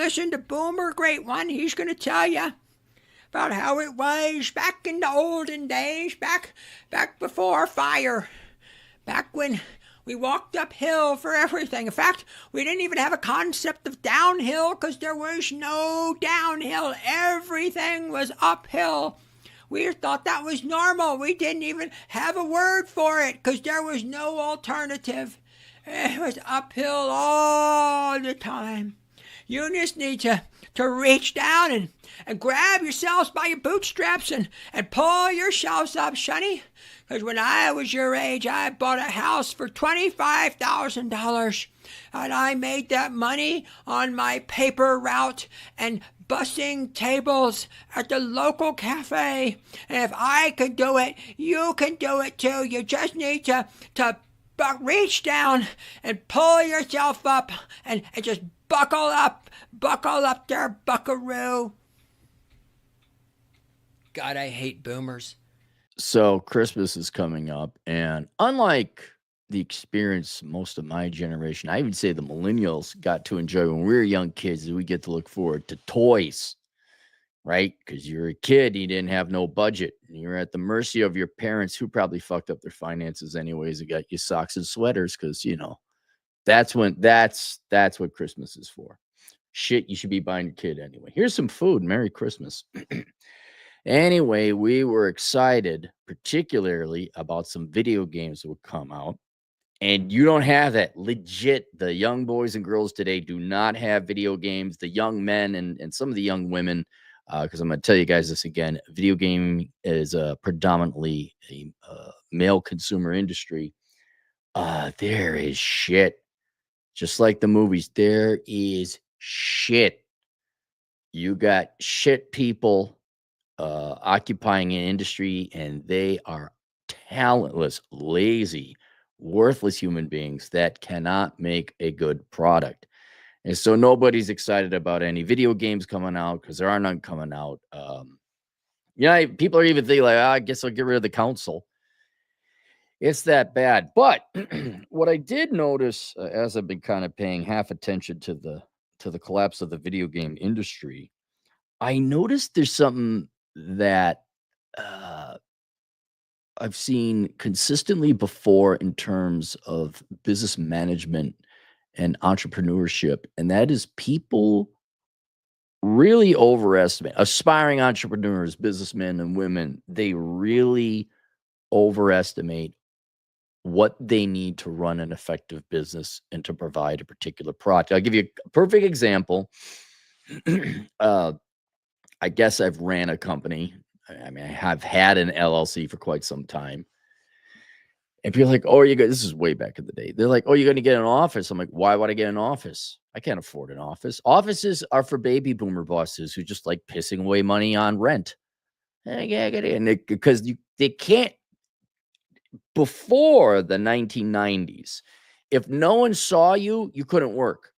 listen to Boomer Great One, he's going to tell you about how it was back in the olden days, back before fire, back when we walked uphill for everything. In fact, we didn't even have a concept of downhill because there was no downhill. Everything was uphill. We thought that was normal. We didn't even have a word for it because there was no alternative. It was uphill all the time. You just need to reach down and grab yourselves by your bootstraps and pull yourselves up, sonny. Because when I was your age, I bought a house for $25,000. And I made that money on my paper route and bussing tables at the local cafe. And if I could do it, you can do it too. You just need to reach down and pull yourself up and just buckle up there, buckaroo. God, I hate boomers. So Christmas is coming up, and unlike the experience most of my generation, I even say the millennials got to enjoy when we were young kids, we get to look forward to toys, right? Because you're a kid, you didn't have no budget. You're at the mercy of your parents, who probably fucked up their finances anyways. They got you socks and sweaters because, that's what Christmas is for. Shit, you should be buying your kid anyway. Here's some food. Merry Christmas. Anyway, we were excited, particularly about some video games that would come out. And you don't have that. Legit, the young boys and girls today do not have video games. The young men and some of the young women, because I'm going to tell you guys this again, video game is predominantly a male consumer industry. There is shit. Just like the movies, there is shit. You got shit people occupying an industry, and they are talentless, lazy, worthless human beings that cannot make a good product. And so nobody's excited about any video games coming out because there are none coming out. People are even thinking like, I guess I'll get rid of the console. It's that bad. But what I did notice as I've been kind of paying half attention to the collapse of the video game industry, I noticed there's something that I've seen consistently before in terms of business management and entrepreneurship, and that is people really overestimate aspiring entrepreneurs, businessmen and women. They really overestimate what they need to run an effective business and to provide a particular product. I'll give you a perfect example. I guess I've ran a company. I mean, I have had an LLC for quite some time. And people are like, oh, this is way back in the day. They're like, oh, you're going to get an office. I'm like, why would I get an office? I can't afford an office. Offices are for baby boomer bosses who just like pissing away money on rent. And because they can't. Before the 1990s, if no one saw you, you couldn't work.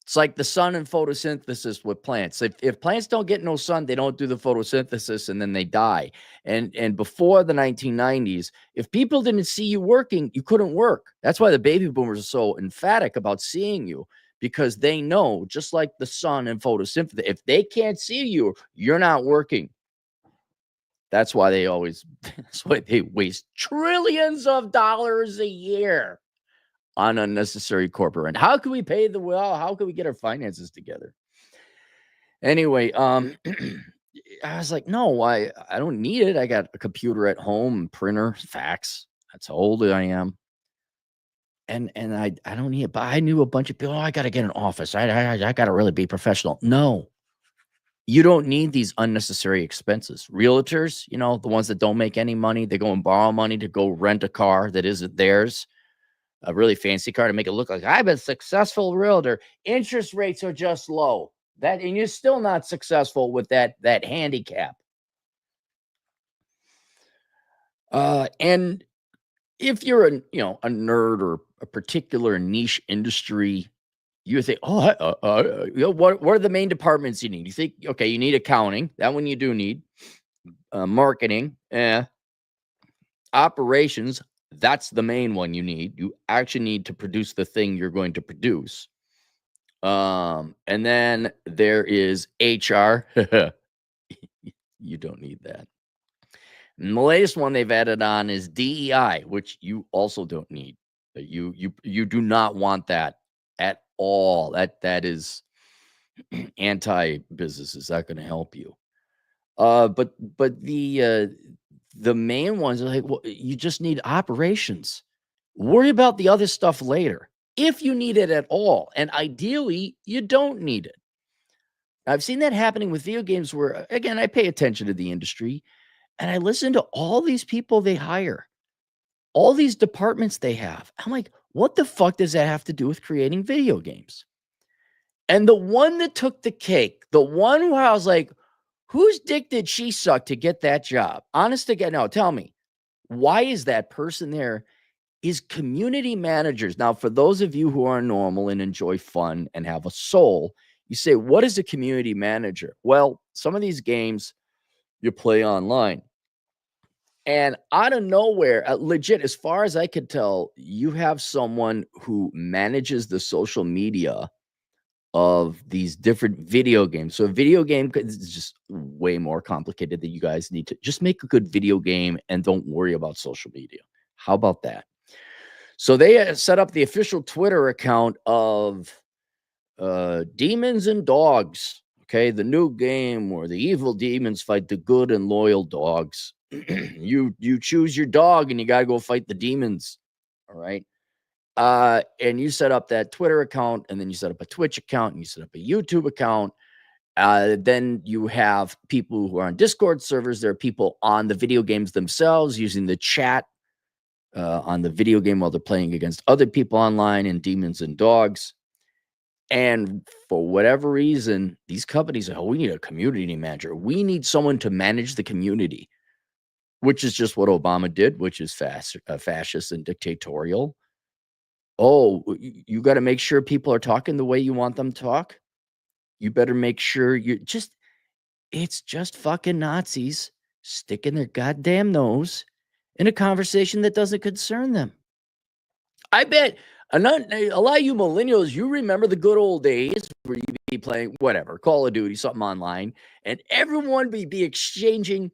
It's like the sun and photosynthesis with plants. If plants don't get no sun, they don't do the photosynthesis and then they die. And before the 1990s, if people didn't see you working, you couldn't work. That's why the baby boomers are so emphatic about seeing you, because they know, just like the sun and photosynthesis, if they can't see you, you're not working. That's why they waste trillions of dollars a year on unnecessary corporate rent. How can we pay the well? How can we get our finances together? Anyway, I was like, no, I don't need it. I got a computer at home, printer, fax. That's how old I am. And I don't need it. But I knew a bunch of people, I got to get an office. I got to really be professional. No. You don't need these unnecessary expenses. Realtors, the ones that don't make any money, they go and borrow money to go rent a car that isn't theirs, a really fancy car to make it look like I'm a successful realtor. Interest rates are just low. And you're still not successful with that handicap. And if you're a nerd or a particular niche industry, you think, what are the main departments you need? You think, okay, you need accounting. That one you do need. Marketing, operations. That's the main one you need. You actually need to produce the thing you're going to produce. And then there is HR. You don't need that. And the latest one they've added on is DEI, which you also don't need. You do not want that at all. That is anti-business. Is that going to help you? But the main ones are like, well, you just need operations. Worry about the other stuff later, if you need it at all. And ideally, you don't need it. I've seen that happening with video games where, again, I pay attention to the industry and I listen to all these people they hire, all these departments they have. I'm like, what the fuck does that have to do with creating video games? And the one that took the cake, the one where I was like, whose dick did she suck to get that job? Honest to God, no, tell me, why is that person there? Is community managers. Now, for those of you who are normal and enjoy fun and have a soul, you say, what is a community manager? Well, some of these games you play online. And out of nowhere, legit, as far as I could tell, you have someone who manages the social media of these different video games. So a video game is just way more complicated than you guys need to just make a good video game and don't worry about social media. How about that? So they set up the official Twitter account of Demons and Dogs. Okay, the new game where the evil demons fight the good and loyal dogs. You choose your dog and you got to go fight the demons. All right. And you set up that Twitter account, and then you set up a Twitch account, and you set up a YouTube account. Then you have people who are on Discord servers. There are people on the video games themselves using the chat on the video game while they're playing against other people online in Demons and Dogs. And for whatever reason, these companies are, we need a community manager. We need someone to manage the community, which is just what Obama did, which is fascist and dictatorial. Oh, you got to make sure people are talking the way you want them to talk. You better make sure it's just fucking Nazis sticking their goddamn nose in a conversation that doesn't concern them. I bet a lot of you millennials, you remember the good old days where you'd be playing whatever, Call of Duty, something online, and everyone would be exchanging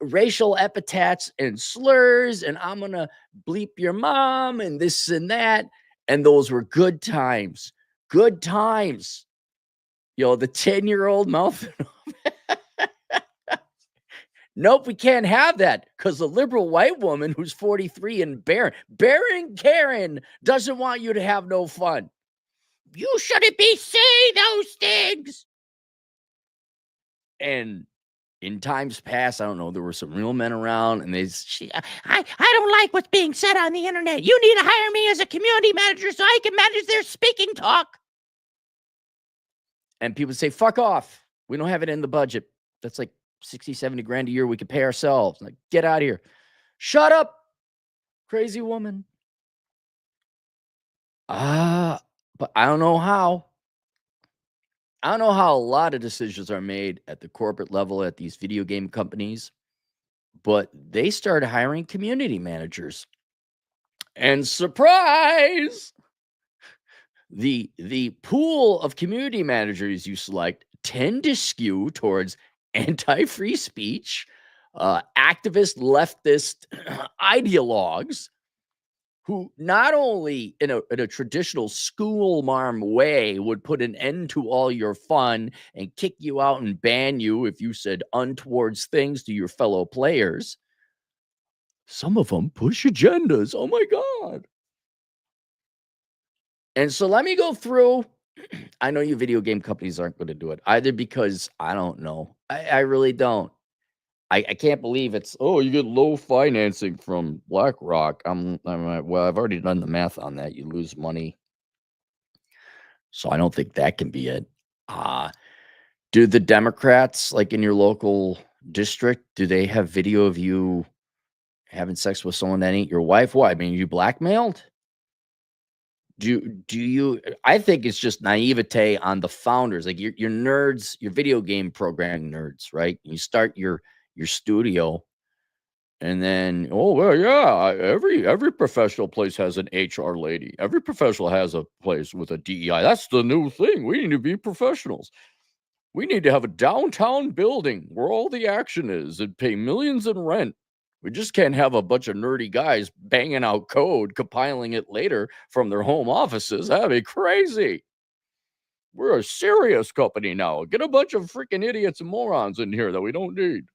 racial epithets and slurs, and I'm going to bleep your mom and this and that. And those were good times. Good times. The 10-year-old mouth. Nope, we can't have that because the liberal white woman who's 43 and barren Karen doesn't want you to have no fun. You shouldn't be saying those things. And in times past, I don't know, there were some real men around, and I don't like what's being said on the internet. You need to hire me as a community manager so I can manage their speaking talk. And people say, fuck off. We don't have it in the budget. That's like 60, 70 grand a year we could pay ourselves. Like, get out of here. Shut up, crazy woman. But I don't know how. I don't know how a lot of decisions are made at the corporate level at these video game companies, but they started hiring community managers. And surprise, the pool of community managers you select tend to skew towards anti-free speech, activist, leftist ideologues who not only in a traditional school marm way would put an end to all your fun and kick you out and ban you if you said untowards things to your fellow players. Some of them push agendas. Oh my God. And so let me go through. I know you video game companies aren't going to do it either because I don't know. I really don't. I can't believe it's, you get low financing from BlackRock. I'm well, I've already done the math on that. You lose money. So I don't think that can be it. Do the Democrats, like in your local district, do they have video of you having sex with someone that ain't your wife? What? I mean, you blackmailed? Do you? I think it's just naivete on the founders. Like you're nerds, you're video game programming nerds, right? You start your studio And then, oh well, yeah, every professional place has an HR lady. Every professional has a place with a DEI. That's the new thing. We need to be professionals. We need to have a downtown building where all the action is and pay millions in rent. We just can't have a bunch of nerdy guys banging out code, compiling it later from their home offices. That'd be crazy. We're a serious company now. Get a bunch of freaking idiots and morons in here that we don't need.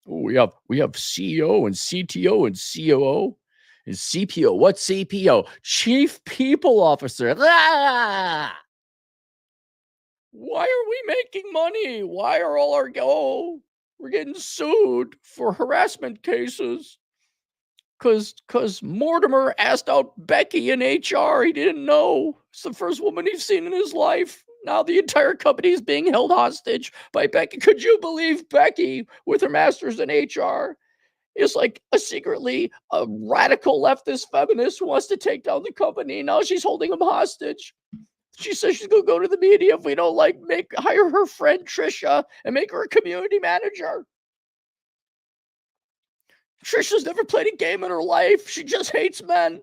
Oh, we have CEO and CTO and COO and CPO. What's CPO? Chief People Officer. Ah! Why are we making money? Why are all our we're getting sued for harassment cases? Cause Mortimer asked out Becky in HR. He didn't know. It's the first woman he's seen in his life. Now the entire company is being held hostage by Becky. Could you believe Becky, with her master's in HR, is like secretly a radical leftist feminist who wants to take down the company? Now she's holding him hostage. She says she's gonna go to the media if we don't hire her friend Trisha and make her a community manager. Trisha's never played a game in her life. She just hates men.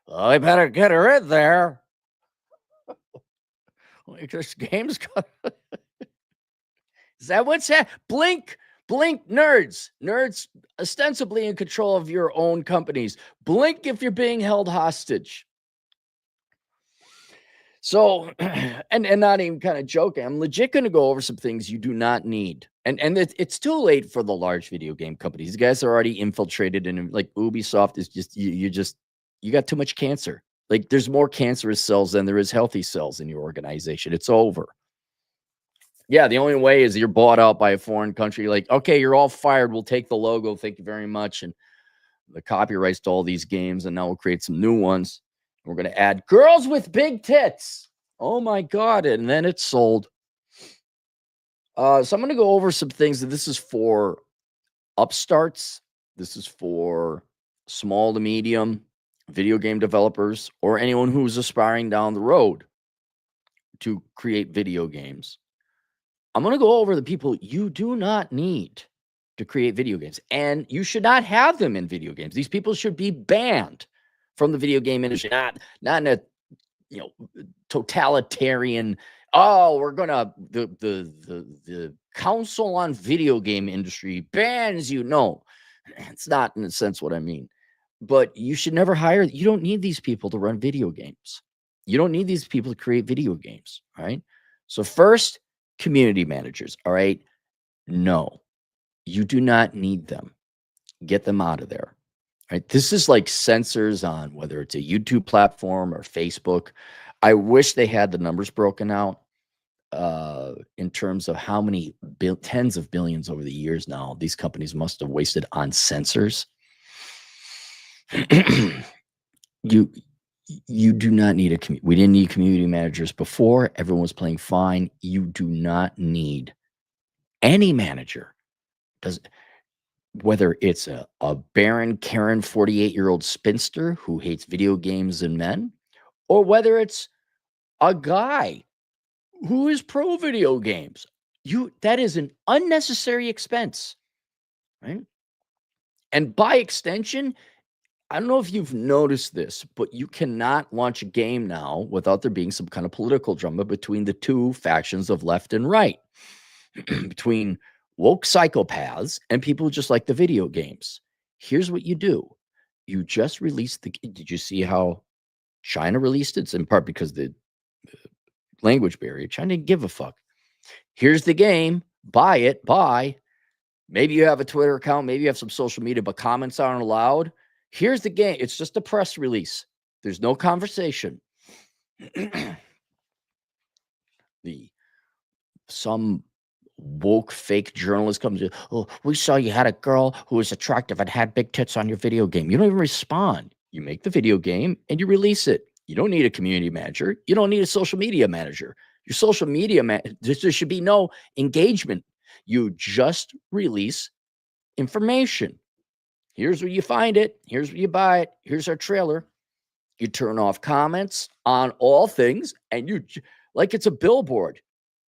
Well, I better get her in there. This game's got. Is that what's happening? Blink, nerds. Nerds ostensibly in control of your own companies. Blink if you're being held hostage. So, and not even kind of joking, I'm legit going to go over some things you do not need. And it's too late for the large video game companies. These guys are already infiltrated, and like Ubisoft is just, you got too much cancer. Like there's more cancerous cells than there is healthy cells in your organization. It's over. Yeah, the only way is you're bought out by a foreign country. Like, okay, you're all fired. We'll take the logo. Thank you very much. And the copyrights to all these games, and now we'll create some new ones. We're going to add girls with big tits. Oh my God. And then it's sold. So I'm going to go over some things that this is for upstarts. This is for small to medium video game developers or anyone who's aspiring down the road to create video games. I'm going to go over the people you do not need to create video games, and you should not have them in video games. These people should be banned from the video game industry, not in a totalitarian. Oh, we're gonna the Council on Video Game Industry bans you. No, it's not in a sense what I mean. But you should never hire. You don't need these people to run video games. You don't need these people to create video games. All right. So first, community managers. All right. No, you do not need them. Get them out of there. Right? This is like censors on whether it's a YouTube platform or Facebook. I wish they had the numbers broken out in terms of how many tens of billions over the years now these companies must have wasted on censors. You do not need we didn't need community managers before. Everyone was playing fine. You do not need any manager. Whether it's a barren Karen 48-year-old spinster who hates video games and men, or whether it's a guy who is pro video games, that is an unnecessary expense, right? And by extension, I don't know if you've noticed this, but you cannot launch a game now without there being some kind of political drama between the two factions of left and right, between woke psychopaths and people who just like the video games. Here's what you do. You just released did you see how China released it? It's in part because the language barrier. China didn't give a fuck. Here's the game. Buy it. Buy. Maybe you have a Twitter account. Maybe you have some social media, but comments aren't allowed. Here's the game. It's just a press release. There's no conversation. Some woke fake journalist comes in. Oh, we saw you had a girl who was attractive and had big tits on your video game. You don't even respond. You make the video game and you release it. You don't need a community manager. You don't need a social media manager. Your social media there should be no engagement. You just release information. Here's where you find it. Here's where you buy it. Here's our trailer. You turn off comments on all things, and like it's a billboard.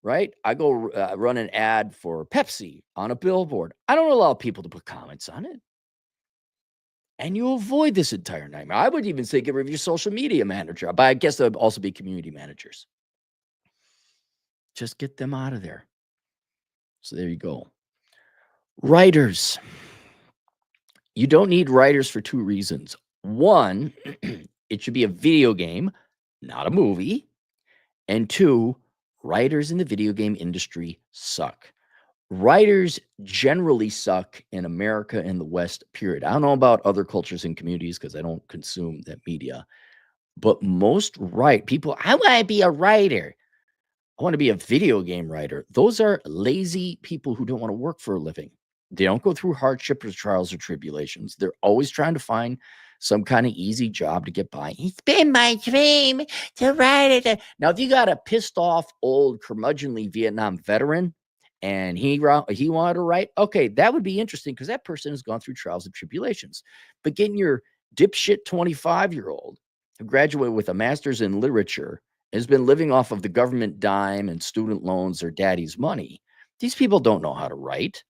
right? I go run an ad for Pepsi on a billboard. I don't allow people to put comments on it. And you avoid this entire nightmare. I would even say get rid of your social media manager, but I guess there would also be community managers. Just get them out of there. So there you go. Writers. You don't need writers for two reasons. One, it should be a video game, not a movie. And two, writers in the video game industry suck. Writers generally suck in America and the West, period. I don't know about other cultures and communities because I don't consume that media. But most people, I want to be a writer. I want to be a video game writer. Those are lazy people who don't want to work for a living. They don't go through hardship or trials or tribulations. They're always trying to find some kind of easy job to get by. It's been my dream to write it. Now, if you got a pissed off old curmudgeonly Vietnam veteran and he wanted to write, okay, that would be interesting because that person has gone through trials and tribulations. But getting your dipshit 25-year-old who graduated with a master's in literature has been living off of the government dime and student loans or daddy's money. These people don't know how to write.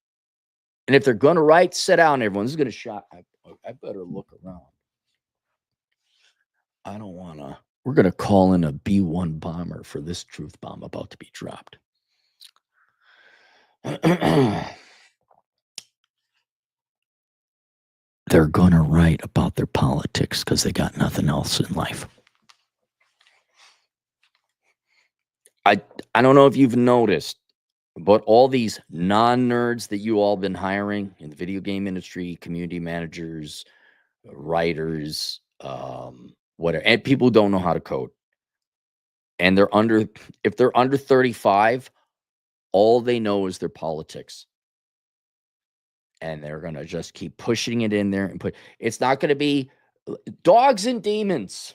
And if they're going to write, sit down, everyone. This is going to shock. I better look around. I don't want to. We're going to call in a B-1 bomber for this truth bomb about to be dropped. They're going to write about their politics because they got nothing else in life. I don't know if you've noticed, but all these non-nerds that you all been hiring in the video game industry, community managers, writers, whatever, and people who don't know how to code, and if they're under 35, all they know is their politics. And they're going to just keep pushing it in there and it's not going to be dogs and demons.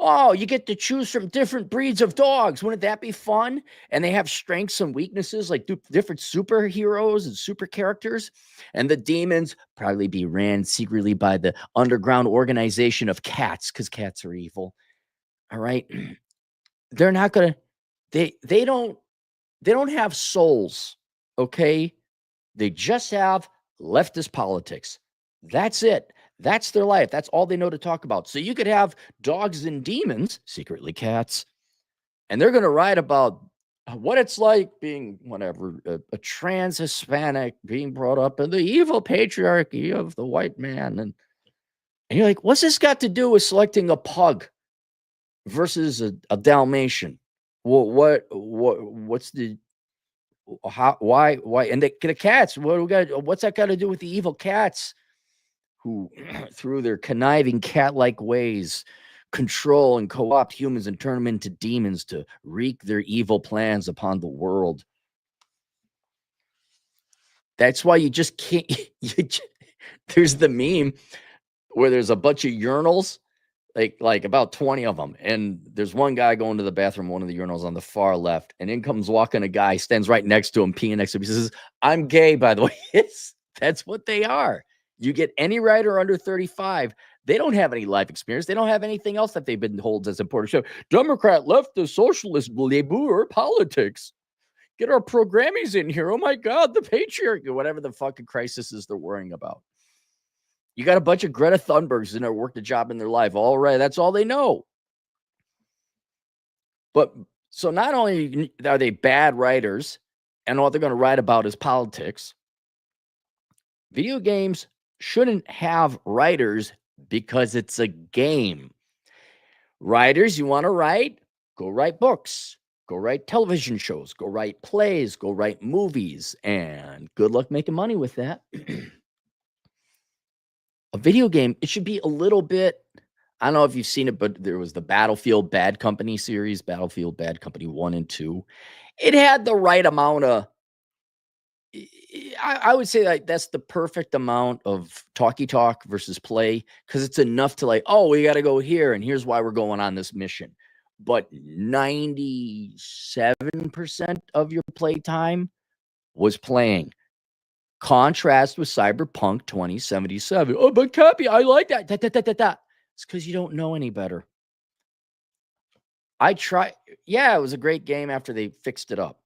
Oh, you get to choose from different breeds of dogs. Wouldn't that be fun? And they have strengths and weaknesses like different superheroes and super characters. And the demons probably be ran secretly by the underground organization of cats because cats are evil. All right. They're not going to, they don't have souls. Okay. They just have leftist politics. That's it. That's their life. That's all they know to talk about. So you could have dogs and demons, secretly cats, and they're going to write about what it's like being a trans Hispanic being brought up in the evil patriarchy of the white man. And you're like, what's this got to do with selecting a pug versus a Dalmatian? What's the why? And the cats, what's that got to do with the evil cats who, through their conniving cat-like ways, control and co-opt humans and turn them into demons to wreak their evil plans upon the world? That's why you just can't. There's the meme where there's a bunch of urinals, like about 20 of them, and there's one guy going to the bathroom, one of the urinals on the far left, and in comes walking a guy, stands right next to him, peeing next to him. He says, "I'm gay, by the way." That's what they are. You get any writer under 35, they don't have any life experience. They don't have anything else that they've been told as important. So, Democrat, leftist, socialist, labor, politics. Get our programmies in here. Oh my God, the patriarchy, whatever the fucking crisis is they're worrying about. You got a bunch of Greta Thunbergs in there worked a job in their life. All right, that's all they know. But so not only are they bad writers and all they're going to write about is politics, video games shouldn't have writers because it's a game. Writers, you want to write? Go write books. Go write television shows. Go write plays. Go write movies. And good luck making money with that. A video game, it should be a little bit, I don't know if you've seen it, but there was the Battlefield Bad Company series, Battlefield Bad Company 1 and 2. It had the right amount of, I would say that's the perfect amount of talky talk versus play, because it's enough to like, oh, we got to go here, and here's why we're going on this mission. But 97% of your playtime was playing. Contrast with Cyberpunk 2077. Oh, but copy, I like that. It's because you don't know any better. I try. Yeah, it was a great game after they fixed it up.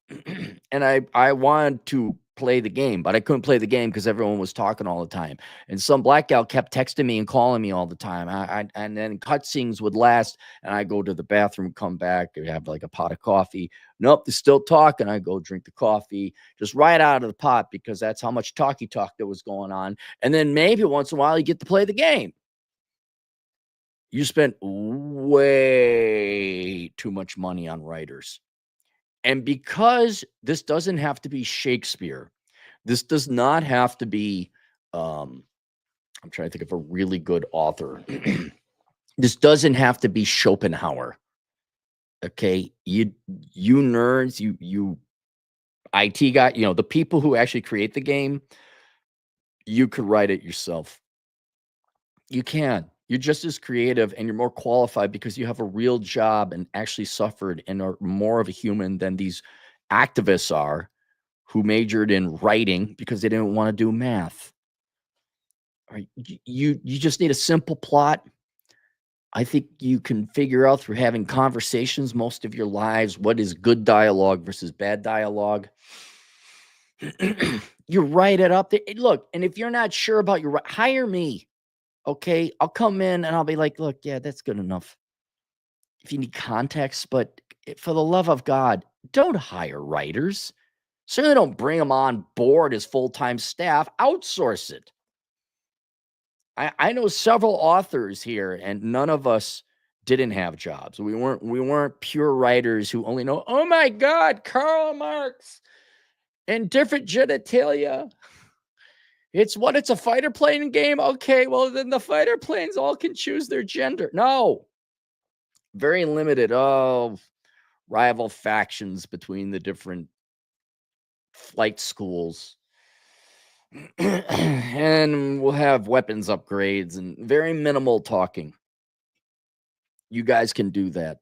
And I wanted to play the game, but I couldn't play the game because everyone was talking all the time. And some black gal kept texting me and calling me all the time. And then cutscenes would last, and I go to the bathroom, come back, and have like a pot of coffee. Nope, they're still talking. I go drink the coffee, just right out of the pot, because that's how much talky talk there was going on. And then maybe once in a while you get to play the game. You spent way too much money on writers. And because this doesn't have to be Shakespeare, this does not have to be, I'm trying to think of a really good author. This doesn't have to be Schopenhauer. Okay. You nerds, you IT guy, the people who actually create the game, you could write it yourself. You can. You're just as creative and you're more qualified because you have a real job and actually suffered and are more of a human than these activists are who majored in writing because they didn't want to do math. All right. You just need a simple plot. I think you can figure out through having conversations most of your lives what is good dialogue versus bad dialogue. You write it up there. Look, and if you're not sure about hire me. Okay, I'll come in and I'll be like, look, yeah, that's good enough. If you need context, but for the love of God, don't hire writers. Certainly don't bring them on board as full-time staff. Outsource it. I know several authors here, and none of us didn't have jobs. We weren't pure writers who only know, oh my God, Karl Marx and different genitalia. It's a fighter plane game. Okay, well, then the fighter planes all can choose their gender. No. Very limited. Oh, rival factions between the different flight schools. And we'll have weapons upgrades and very minimal talking. You guys can do that.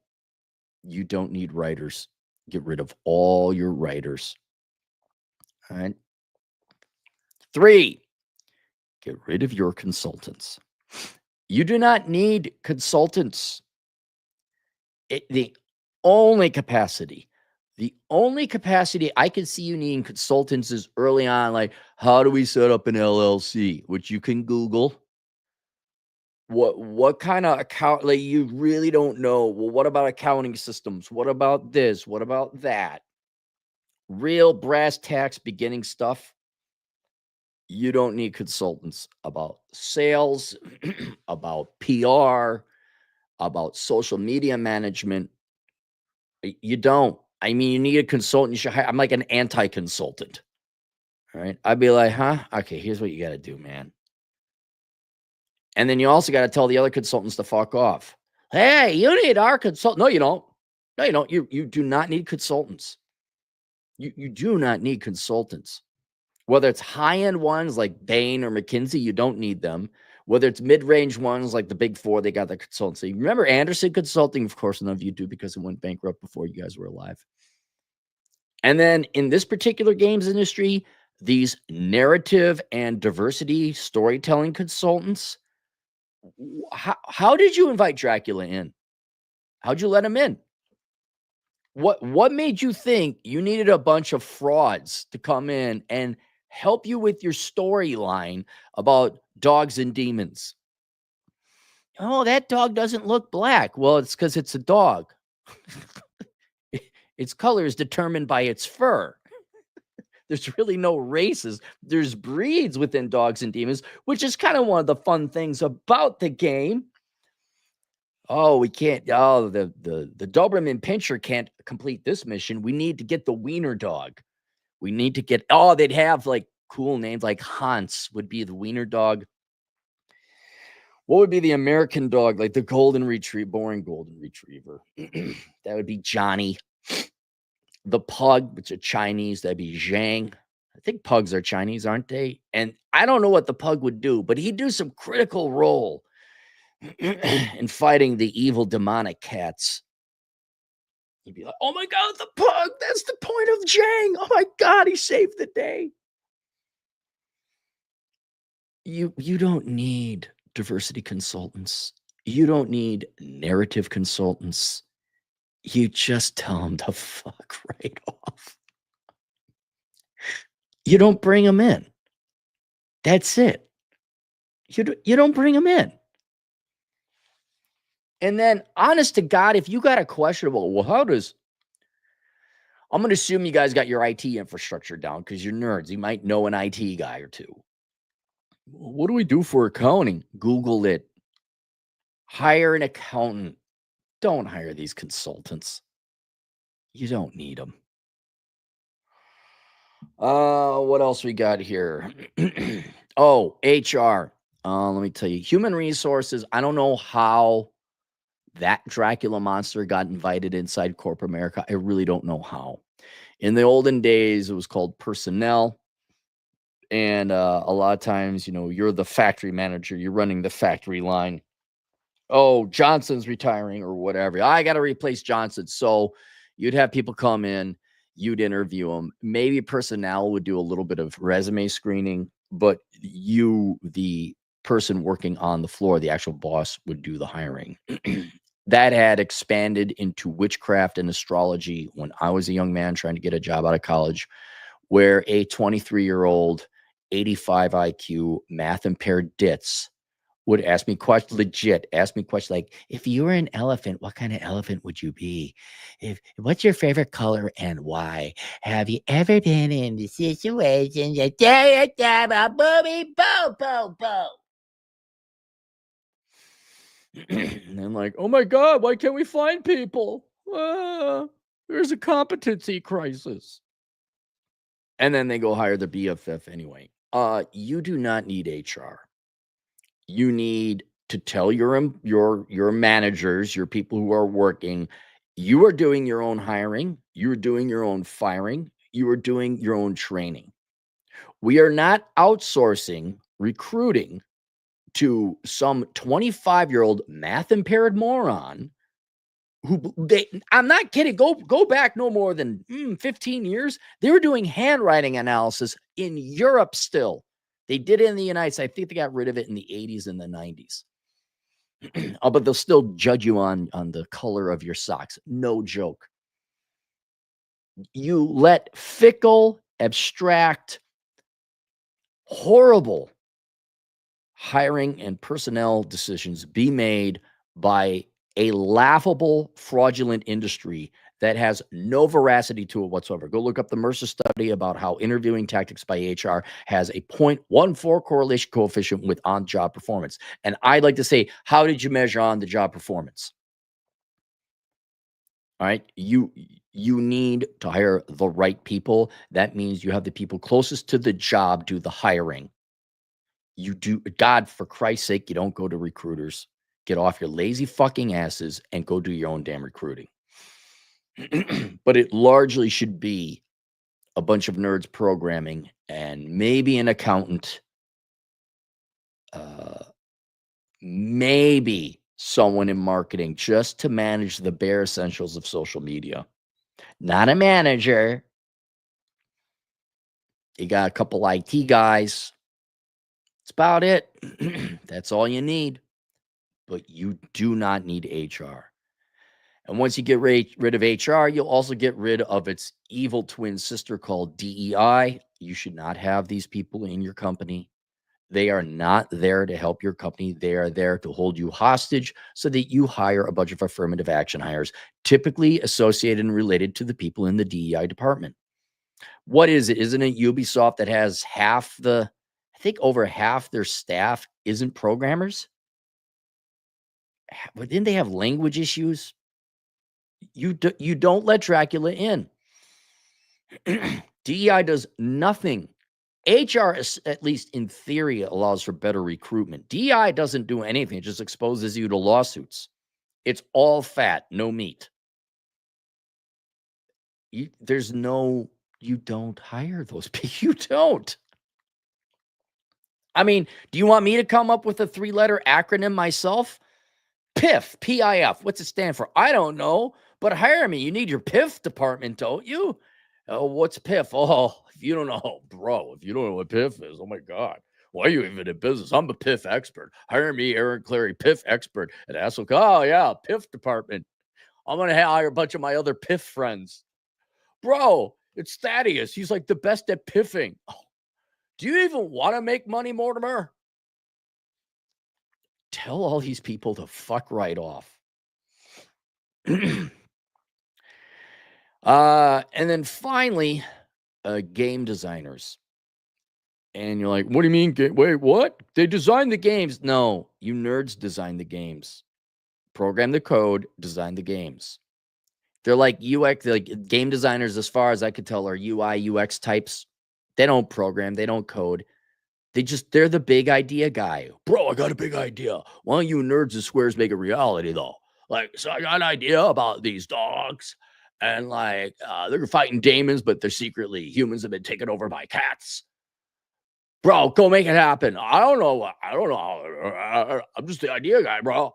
You don't need writers. Get rid of all your writers. All right. 3, get rid of your consultants. You do not need consultants. The only capacity I can see you needing consultants is early on, like, how do we set up an LLC, which you can Google. What kind of account, like, you really don't know. Well, what about accounting systems? What about this? What about that? Real brass tacks beginning stuff. You don't need consultants about sales, about PR, about social media management. You don't. I mean, you need a consultant. You should hire. I'm like an anti-consultant. All right. I'd be like, huh? Okay, here's what you got to do, man. And then you also got to tell the other consultants to fuck off. Hey, you need our consultant. No, you don't. No, you don't. You do not need consultants. You do not need consultants. Whether it's high-end ones like Bain or McKinsey, you don't need them. Whether it's mid-range ones like the Big Four, they got the consultancy. Remember Anderson Consulting? Of course, none of you do because it went bankrupt before you guys were alive. And then in this particular games industry, these narrative and diversity storytelling consultants, how did you invite Dracula in? How'd you let him in? What made you think you needed a bunch of frauds to come in and help you with your storyline about dogs and demons? Oh, that dog doesn't look black. Well, it's because it's a dog. Its color is determined by its fur. There's really no races. There's breeds within dogs and demons, which is kind of one of the fun things about the game. Oh, we can't. Oh, the Doberman Pinscher can't complete this mission. We need to get the Wiener dog. We need to get. Oh, they'd have like cool names, like Hans would be the Wiener dog. What would be the American dog? Like the golden retriever, boring golden retriever. That would be Johnny. The pug, which are Chinese, that'd be Zhang. I think pugs are Chinese, aren't they? And I don't know what the pug would do, but he'd do some critical role in fighting the evil demonic cats. He'd be like, oh my God, the pug, that's the point of Zhang. Oh my God, he saved the day. You don't need diversity consultants. You don't need narrative consultants. You just tell them to fuck right off. You don't bring them in. That's it. You don't bring them in. And then, honest to God, if you got a questionable, well, I'm going to assume you guys got your IT infrastructure down because you're nerds. You might know an IT guy or two. What do we do for accounting? Google it. Hire an accountant. Don't hire these consultants. You don't need them. What else we got here? Oh, HR. Let me tell you, human resources. I don't know how that Dracula monster got invited inside corporate America. I really don't know how. In the olden days, it was called personnel. And a lot of times, you're the factory manager, you're running the factory line. Oh, Johnson's retiring or whatever. I got to replace Johnson. So you'd have people come in, you'd interview them. Maybe personnel would do a little bit of resume screening, but you, the person working on the floor, the actual boss, would do the hiring. That had expanded into witchcraft and astrology when I was a young man trying to get a job out of college, where a 23-year-old, 85 IQ, math impaired ditz would ask me questions, like, if you were an elephant, what kind of elephant would you be? What's your favorite color and why? Have you ever been in the situation that booby bo? And I'm like, oh my God, why can't we find people? There's a competency crisis. And then they go hire the BFF anyway. You do not need HR. You need to tell your managers, your people who are working, you are doing your own hiring, you're doing your own firing, you are doing your own training. We are not outsourcing recruiting to some 25-year-old math impaired moron I'm not kidding. Go back no more than 15 years. They were doing handwriting analysis in Europe still. They did it in the United States. I think they got rid of it in the 80s and the 90s. But they'll still judge you on the color of your socks. No joke. You let fickle, abstract, horrible hiring and personnel decisions be made by a laughable, fraudulent industry that has no veracity to it whatsoever. Go look up the Mercer study about how interviewing tactics by HR has a 0.14 correlation coefficient with on-job performance. And I'd like to say, how did you measure on the job performance? All right. You need to hire the right people. That means you have the people closest to the job do the hiring. You do, God, for Christ's sake, you don't go to recruiters. Get off your lazy fucking asses and go do your own damn recruiting. But it largely should be a bunch of nerds programming and maybe an accountant, maybe someone in marketing just to manage the bare essentials of social media. Not a manager. You got a couple IT guys. That's about it. That's all you need. But you do not need HR. And once you get rid of HR, you'll also get rid of its evil twin sister called DEI. You should not have these people in your company. They are not there to help your company. They are there to hold you hostage so that you hire a bunch of affirmative action hires, typically associated and related to the people in the DEI department. What is it? Isn't it Ubisoft that has I think over half their staff isn't programmers? But didn't they have language issues? You don't let Dracula in. DEI does nothing. HR, is, at least in theory, allows for better recruitment. DEI doesn't do anything. It just exposes you to lawsuits. It's all fat, no meat. You don't hire those people. You don't. I mean, do you want me to come up with a 3-letter acronym myself? PIF, P-I-F. What's it stand for? I don't know, but hire me. You need your PIF department, don't you? Oh, what's PIF? Oh, if you don't know, bro, if you don't know what PIF is, oh my God. Why are you even in business? I'm a PIF expert. Hire me, Aaron Clary, PIF expert at Assoc. Oh, yeah, PIF department. I'm going to hire a bunch of my other piff friends. Bro, it's Thaddeus. He's like the best at piffing. Oh, do you even want to make money, Mortimer? Tell all these people to fuck right off. And then finally, game designers. And you're like, what do you mean? Wait, what? They designed the games. No, you nerds design the games. Program the code, design the games. They're like UX, like game designers, as far as I could tell, are UI, UX types. They don't program, they don't code. They're the big idea guy. Bro, I got a big idea. Why don't you nerds and squares make a reality, though? Like, so I got an idea about these dogs. And like, they're fighting demons, but they're secretly humans have been taken over by cats. Bro, go make it happen. I don't know. I'm just the idea guy, bro.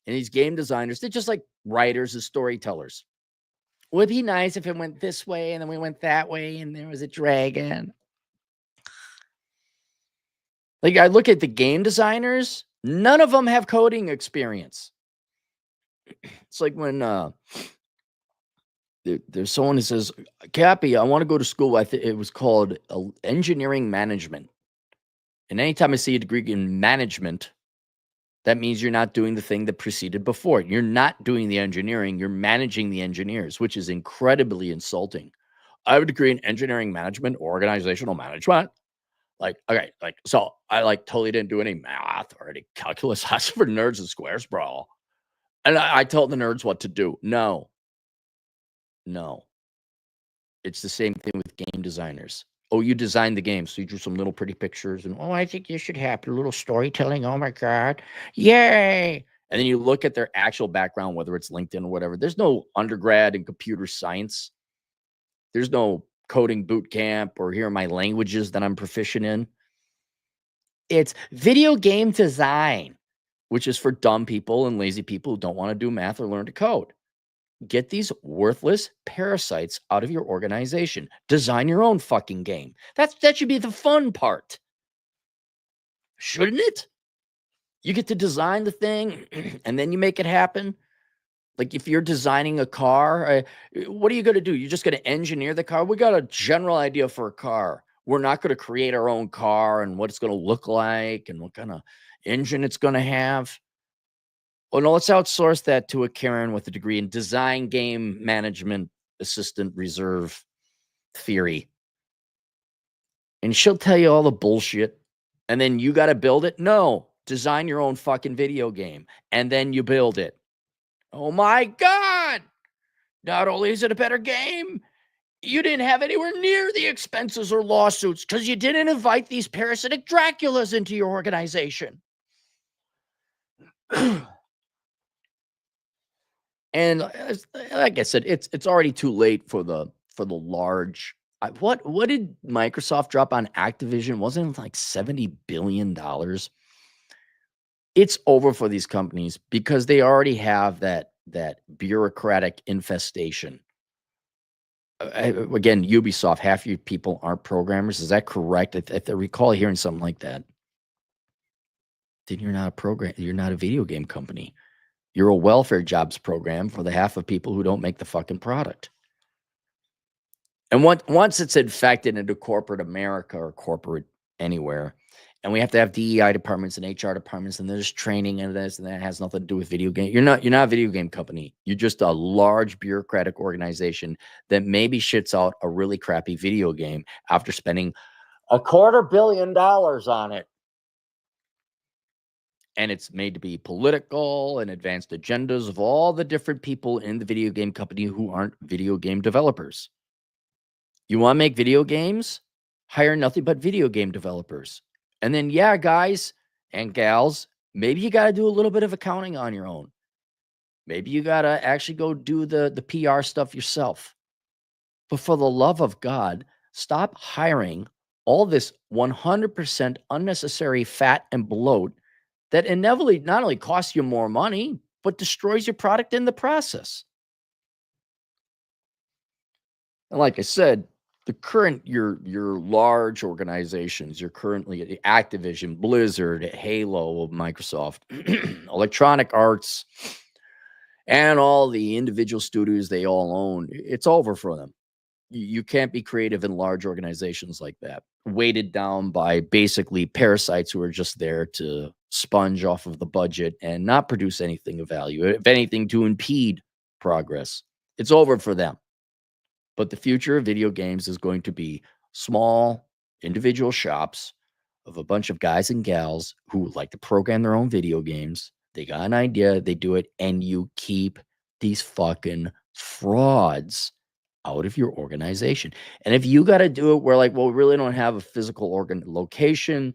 And these game designers, they're just like writers and storytellers. Would it be nice if it went this way and then we went that way and there was a dragon? Like, I look at the game designers, none of them have coding experience. It's like when there's someone who says, Cappy, I want to go to school. It was called engineering management. And anytime I see a degree in management, that means you're not doing the thing that preceded before. You're not doing the engineering. You're managing the engineers, which is incredibly insulting. I have a degree in engineering management, organizational management. Like, okay, like, so I like totally didn't do any math or any calculus. That's for nerds and squares, bro. And I told the nerds what to do. No. It's the same thing with game designers. Oh, you designed the game, so you drew some little pretty pictures, and I think this should happen. A little storytelling. Oh my God, yay! And then you look at their actual background, whether it's LinkedIn or whatever. There's no undergrad in computer science. There's no coding boot camp or here are my languages that I'm proficient in. It's video game design, which is for dumb people and lazy people who don't want to do math or learn to code. Get these worthless parasites out of your organization. Design your own fucking game. That should be the fun part. Shouldn't it? You get to design the thing and then you make it happen. Like if you're designing a car, what are you going to do? You're just going to engineer the car? We got a general idea for a car. We're not going to create our own car and what it's going to look like and what kind of engine it's going to have. Oh, no, let's outsource that to a Karen with a degree in design game management assistant reserve theory. And she'll tell you all the bullshit. And then you got to build it? No. Design your own fucking video game. And then you build it. Oh my God. Not only is it a better game, you didn't have anywhere near the expenses or lawsuits because you didn't invite these parasitic Draculas into your organization. And like I said, it's already too late for the large. What did Microsoft drop on Activision? Wasn't it like $70 billion? It's over for these companies because they already have that bureaucratic infestation. Again, Ubisoft, half your people aren't programmers. Is that correct? If I recall hearing something like that, then you're not a video game company. You're a welfare jobs program for the half of people who don't make the fucking product. And once it's infected into corporate America or corporate anywhere, and we have to have DEI departments and HR departments, and there's training and this and that has nothing to do with video game. You're not a video game company. You're just a large bureaucratic organization that maybe shits out a really crappy video game after spending $250 million on it. And it's made to be political and advanced agendas of all the different people in the video game company who aren't video game developers. You want to make video games? Hire nothing but video game developers. And then, yeah, guys and gals, maybe you got to do a little bit of accounting on your own. Maybe you got to actually go do the PR stuff yourself. But for the love of God, stop hiring all this 100% unnecessary fat and bloat that inevitably not only costs you more money, but destroys your product in the process. And like I said, the current, your large organizations, you're currently at Activision, Blizzard, Halo, Microsoft, Electronic Arts, and all the individual studios they all own, it's over for them. You can't be creative in large organizations like that, weighted down by basically parasites who are just there to sponge off of the budget and not produce anything of value, if anything, to impede progress. It's over for them. But the future of video games is going to be small individual shops of a bunch of guys and gals who like to program their own video games. They got an idea, they do it, and you keep these fucking frauds out of your organization. And if you got to do it where, like, well, we really don't have a physical location.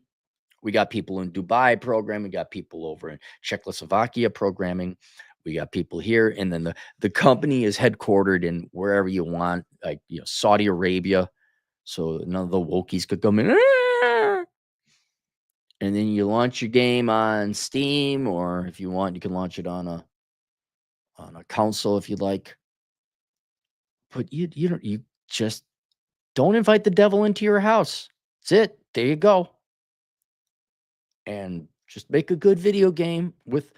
We got people in Dubai programming. We got people over in Czechoslovakia programming. We got people here. And then the company is headquartered in wherever you want, like, Saudi Arabia. So none of the wokies could come in. And then you launch your game on Steam, or if you want, you can launch it on a console if you'd like. But you just don't invite the devil into your house. That's it. There you go. And just make a good video game with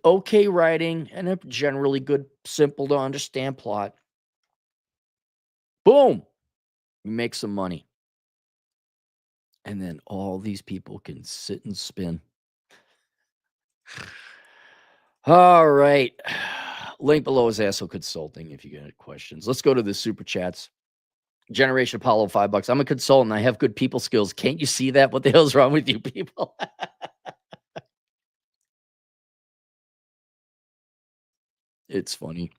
okay writing and a generally good, simple to understand plot. Boom. You make some money. And then all these people can sit and spin. All right. Link below is Asshole Consulting if you get any questions. Let's go to the super chats. Generation Apollo, $5. I'm a consultant. I have good people skills. Can't you see that? What the hell's wrong with you people? It's funny.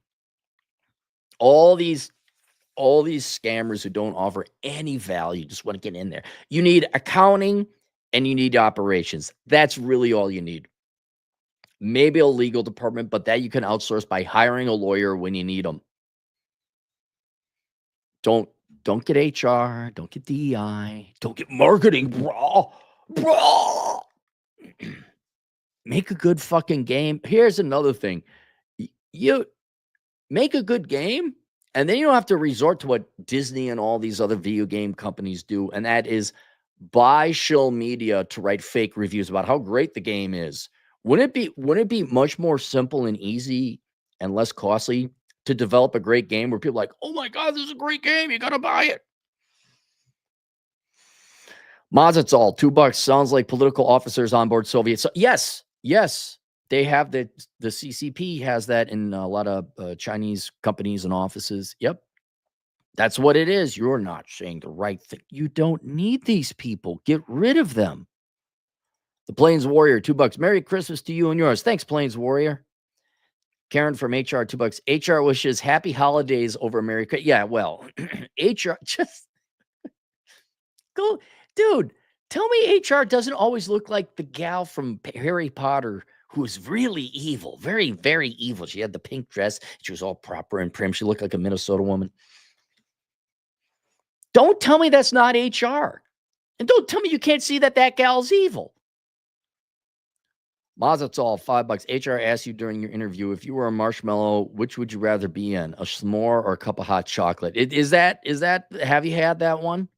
All these scammers who don't offer any value just want to get in there. You need accounting and you need operations. That's really all you need. Maybe a legal department, but that you can outsource by hiring a lawyer when you need them. Don't get HR, don't get DEI, don't get marketing, bro. Make a good fucking game. Here's another thing. You make a good game, and then you don't have to resort to what Disney and all these other video game companies do, and that is buy shill media to write fake reviews about how great the game is. Wouldn't it be much more simple and easy and less costly to develop a great game where people are like, oh my God, this is a great game. You got to buy it. Mazatol, $2. Sounds like political officers on board Soviets. So, yes. They have the CCP has that in a lot of Chinese companies and offices. Yep. That's what it is. You're not saying the right thing. You don't need these people. Get rid of them. The Plains Warrior, $2. Merry Christmas to you and yours. Thanks, Plains Warrior. Karen from HR, $2. HR wishes happy holidays over Merry Christmas. Yeah, well, HR just go, dude. Tell me HR doesn't always look like the gal from Harry Potter who was really evil, very, very evil. She had the pink dress. She was all proper and prim. She looked like a Minnesota woman. Don't tell me that's not HR. And don't tell me you can't see that gal's evil. Mazatol, $5. HR asked you during your interview, if you were a marshmallow, which would you rather be in, a s'more or a cup of hot chocolate? Is that, have you had that one?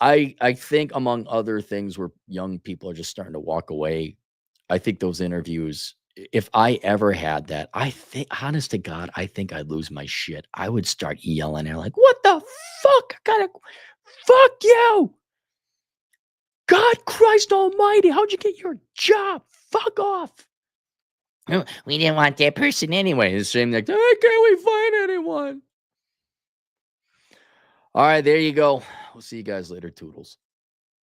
I think, among other things, where young people are just starting to walk away, I think those interviews, if I ever had that, I think, honest to God, I think I'd lose my shit. I would start yelling at her like, what the fuck? Fuck you. God Christ almighty, how'd you get your job? Fuck off. We didn't want that person anyway. It's the same like, hey, can't we find anyone? All right, there you go. We'll see you guys later, Toodles.